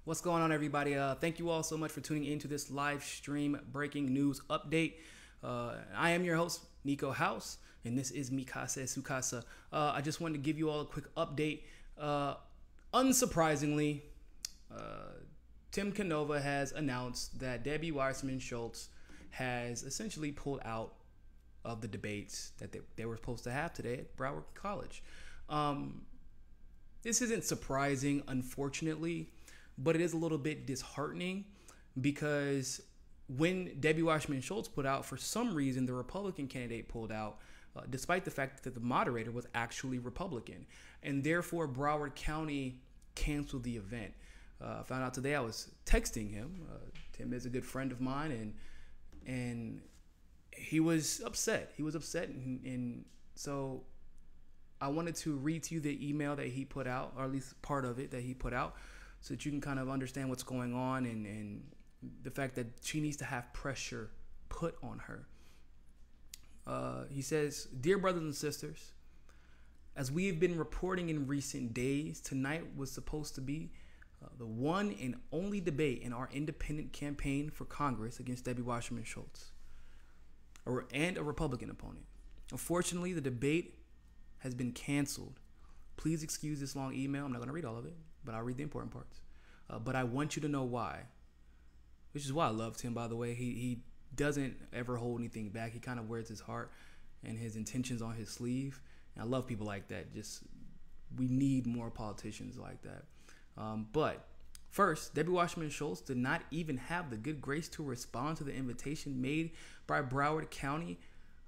What's going on, everybody? Thank you all so much for tuning into this live stream breaking news update. I am your host, Niko House, and this is Mikasa Sukasa. I just wanted to give you all a quick update. Unsurprisingly, Tim Canova has announced that Debbie Wassermann Schultz has essentially pulled out of the debates that they were supposed to have today at Broward College. This isn't surprising, unfortunately, but it is a little bit disheartening because when Debbie Wassermann Schultz put out, for some reason, the Republican candidate pulled out, despite the fact that the moderator was actually Republican. And therefore, Broward County canceled the event. I found out today. I was texting him. Tim is a good friend of mine, and he was upset. And so I wanted to read to you the email that he put out, or at least part of it that he put out, so that you can kind of understand what's going on and the fact that she needs to have pressure put on her. He says, "Dear brothers and sisters, as we have been reporting in recent days, tonight was supposed to be the one and only debate in our independent campaign for Congress against Debbie Wassermann Schultz and a Republican opponent. Unfortunately, the debate has been canceled. Please excuse this long email. I'm not going to read all of it, but I'll read the important parts. But I want you to know why." Which is why I loved him, by the way. He doesn't ever hold anything back. He kind of wears his heart and his intentions on his sleeve. And I love people like that. We need more politicians like that. But first, Debbie Wassermann Schultz did not even have the good grace to respond to the invitation made by Broward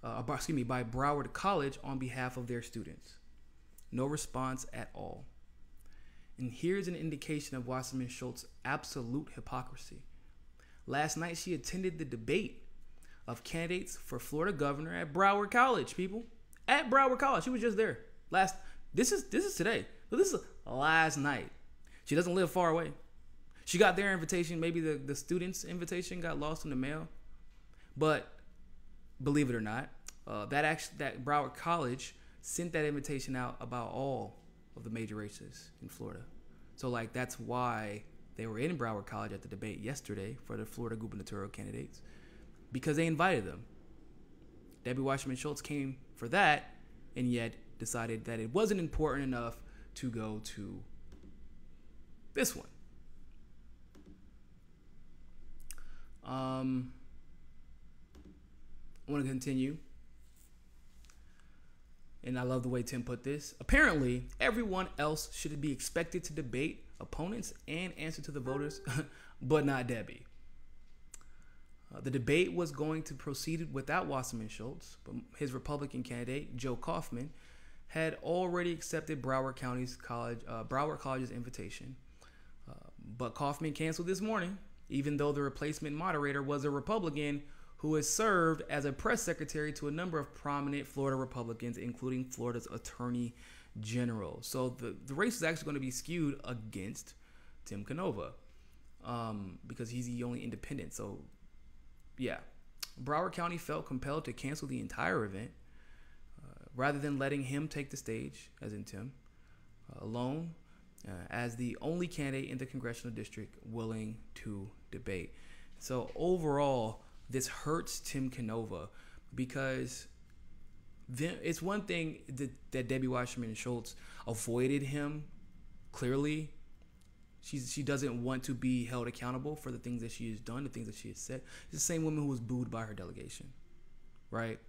by Broward College on behalf of their students. No response at all. And here's an indication of Wassermann Schultz's absolute hypocrisy. Last night, she attended the debate of candidates for Florida governor at Broward College, people. At Broward College. She was just there. This is today. But this is last night. She doesn't live far away. She got their invitation. Maybe the students' invitation got lost in the mail. But believe it or not, that Broward College sent that invitation out about all of the major races in Florida. So that's why they were in Broward College at the debate yesterday for the Florida gubernatorial candidates, because they invited them. Debbie Wassermann Schultz came for that and yet decided that it wasn't important enough to go to this one. I want to continue. And I love the way Tim put this. Apparently, everyone else should be expected to debate opponents and answer to the voters, but not Debbie. The debate was going to proceed without Wassermann Schultz, but his Republican candidate, Joe Kaufman, had already accepted Broward College's invitation. But Kaufman canceled this morning, even though the replacement moderator was a Republican who has served as a press secretary to a number of prominent Florida Republicans, including Florida's Attorney General. So the race is actually going to be skewed against Tim Canova because he's the only independent. So, yeah. Broward County felt compelled to cancel the entire event rather than letting him take the stage, as in Tim, alone, as the only candidate in the congressional district willing to debate. So, overall, this hurts Tim Canova because it's one thing that Debbie Wassermann Schultz avoided him. Clearly, she doesn't want to be held accountable for the things that she has done, the things that she has said. It's the same woman who was booed by her delegation, right?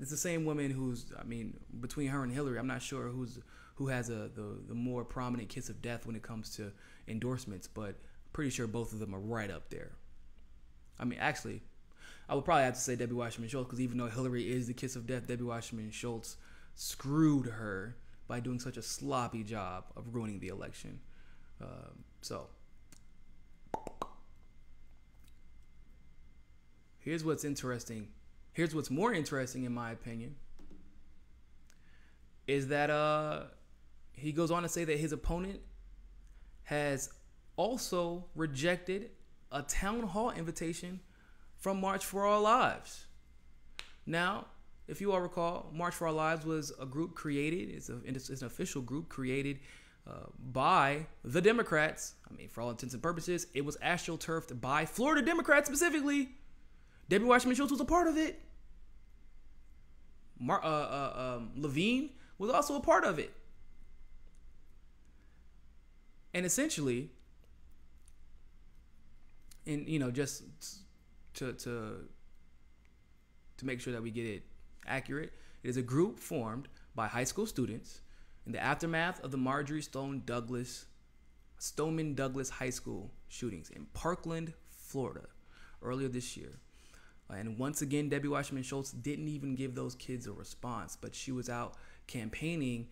It's the same woman between her and Hillary, I'm not sure who has the more prominent kiss of death when it comes to endorsements, but pretty sure both of them are right up there. Actually, I would probably have to say Debbie Wassermann Schultz, because even though Hillary is the kiss of death, Debbie Wassermann Schultz screwed her by doing such a sloppy job of ruining the election. So, here's what's interesting. Here's what's more interesting, in my opinion, is that he goes on to say that his opponent has also rejected a town hall invitation from March for Our Lives. Now, if you all recall, March for Our Lives was a group created. It's an official group created by the Democrats. I mean, for all intents and purposes, it was astroturfed by Florida Democrats specifically. Debbie Wasserman Schultz was a part of it. Levine was also a part of it. And essentially, and just to make sure that we get it accurate, it is a group formed by high school students in the aftermath of the Marjorie Stoneman Douglas High School shootings in Parkland, Florida, earlier this year. And once again, Debbie Wasserman Schultz didn't even give those kids a response, but she was out campaigning,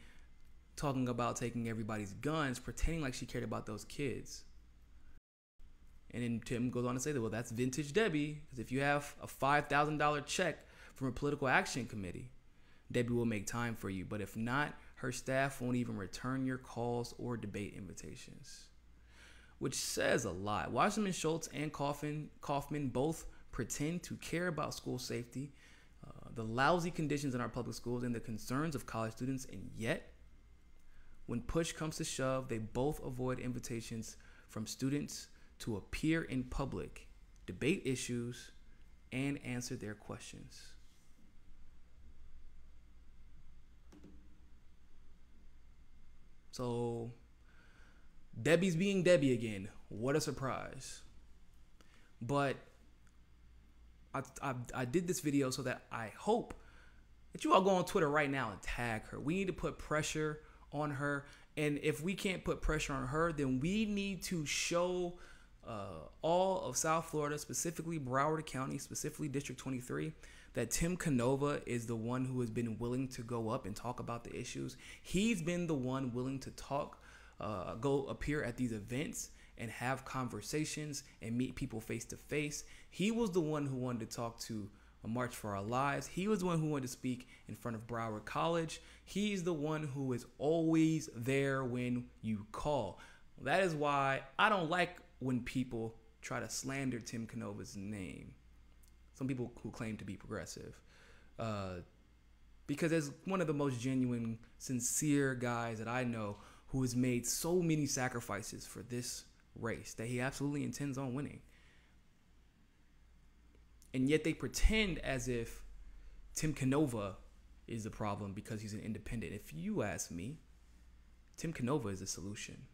talking about taking everybody's guns, pretending like she cared about those kids. And then Tim goes on to say that, well, that's vintage Debbie, because if you have a $5,000 check from a political action committee, Debbie will make time for you. But if not, her staff won't even return your calls or debate invitations. Which says a lot. Wasserman Schultz and Kaufman both pretend to care about school safety, the lousy conditions in our public schools, and the concerns of college students, and yet, when push comes to shove, they both avoid invitations from students to appear in public, debate issues, and answer their questions. So, Debbie's being Debbie again. What a surprise. But I did this video so that I hope that you all go on Twitter right now and tag her. We need to put pressure on her. And if we can't put pressure on her, then we need to show all of South Florida, specifically Broward County, specifically District 23, that Tim Canova is the one who has been willing to go up and talk about the issues. He's been the one willing to talk, go appear at these events and have conversations and meet people face to face. He was the one who wanted to talk to March for Our Lives. He was the one who wanted to speak in front of Broward College. He's the one who is always there when you call. That is why I don't like when people try to slander Tim Canova's name. Some people who claim to be progressive. Because as one of the most genuine, sincere guys that I know who has made so many sacrifices for this race that he absolutely intends on winning. And yet they pretend as if Tim Canova is the problem because he's an independent. If you ask me, Tim Canova is the solution.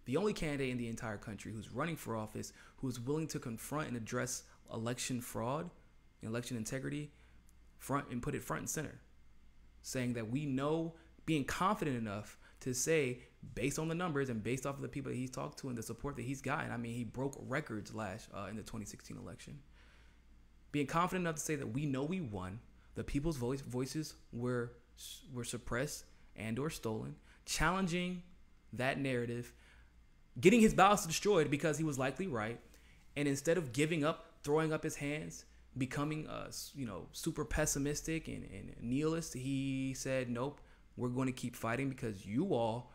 The only candidate in the entire country who's running for office, who is willing to confront and address election fraud, election integrity, front and center, saying that we know, being confident enough to say, based on the numbers and based off of the people that he's talked to and the support that he's gotten, I mean, he broke records in the 2016 election. Being confident enough to say that we know we won, the people's voices were suppressed and or stolen, challenging that narrative, getting his ballots destroyed because he was likely right, and instead of giving up, throwing up his hands, becoming super pessimistic and nihilist, he said, nope, we're going to keep fighting because you all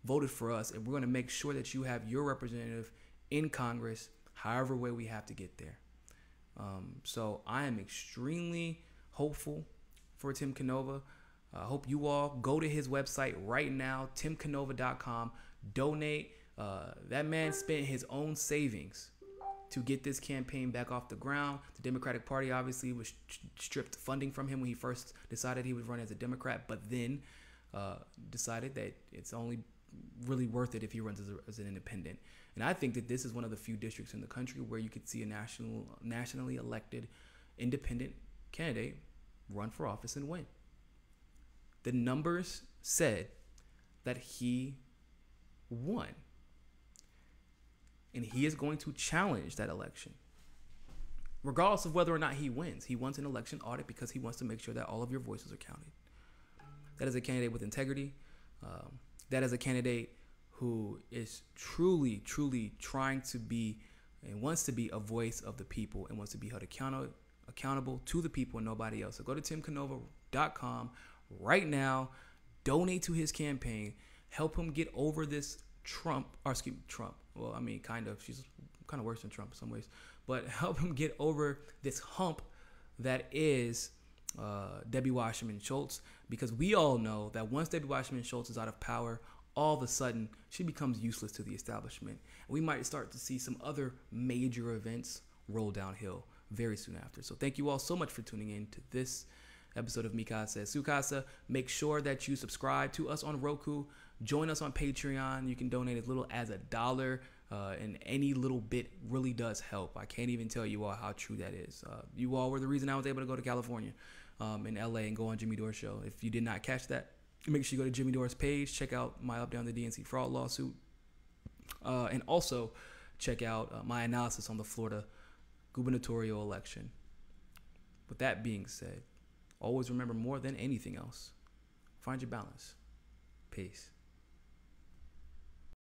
voted for us, and we're going to make sure that you have your representative in Congress, however way we have to get there. So I am extremely hopeful for Tim Canova. I hope you all go to his website right now, timcanova.com, donate. That man spent his own savings to get this campaign back off the ground. The Democratic Party obviously was stripped funding from him when he first decided he would run as a Democrat, but then decided that it's only really worth it if he runs as an independent. And I think that this is one of the few districts in the country where you could see a nationally elected independent candidate run for office and win. The numbers said that he won. And he is going to challenge that election, regardless of whether or not he wins. He wants an election audit because he wants to make sure that all of your voices are counted. That is a candidate with integrity. That is a candidate who is truly, truly trying to be and wants to be a voice of the people and wants to be held accountable to the people and nobody else. So go to timcanova.com right now. Donate to his campaign. Help him get over this Trump. Well, I mean, kind of. She's kind of worse than Trump in some ways. But help him get over this hump that is Debbie Wasserman Schultz. Because we all know that once Debbie Wasserman Schultz is out of power, all of a sudden she becomes useless to the establishment. We might start to see some other major events roll downhill very soon after. So thank you all so much for tuning in to this episode of Mikasa Sukasa. Make sure that you subscribe to us on Roku. Join us on Patreon. You can donate as little as $1, and any little bit really does help. I can't even tell you all how true that is. You all were the reason I was able to go to California, in LA, and go on Jimmy Dore's show. If you did not catch that, make sure you go to Jimmy Dore's page, check out my update on the DNC fraud lawsuit, and also check out my analysis on the Florida gubernatorial election. With that being said, always remember, more than anything else, find your balance. Peace.